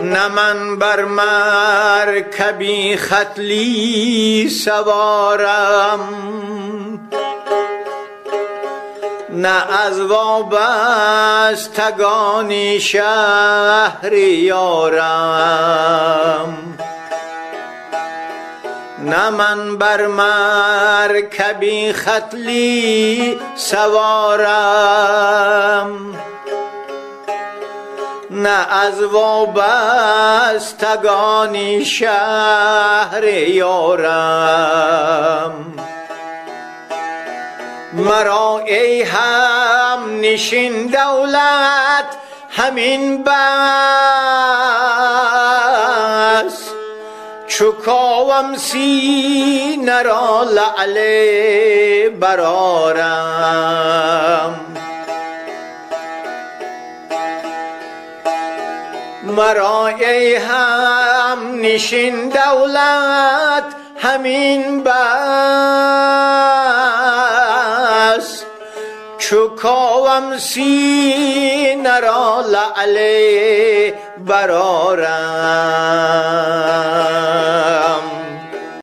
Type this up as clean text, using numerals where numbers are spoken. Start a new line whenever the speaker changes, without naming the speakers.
نه من بر مرکبی ختلی سوارم، نه از وابستگان شهریارم. نه من بر مرکبی ختلی سوارم، نه از وابستگان شهریارم. مرا ای هم نشین دولت همین بس، چو کاوم سینه را لعل برآرم. مرا ای هم نشین دولت همین بس، چو کاوم سینه را لعل برآرم.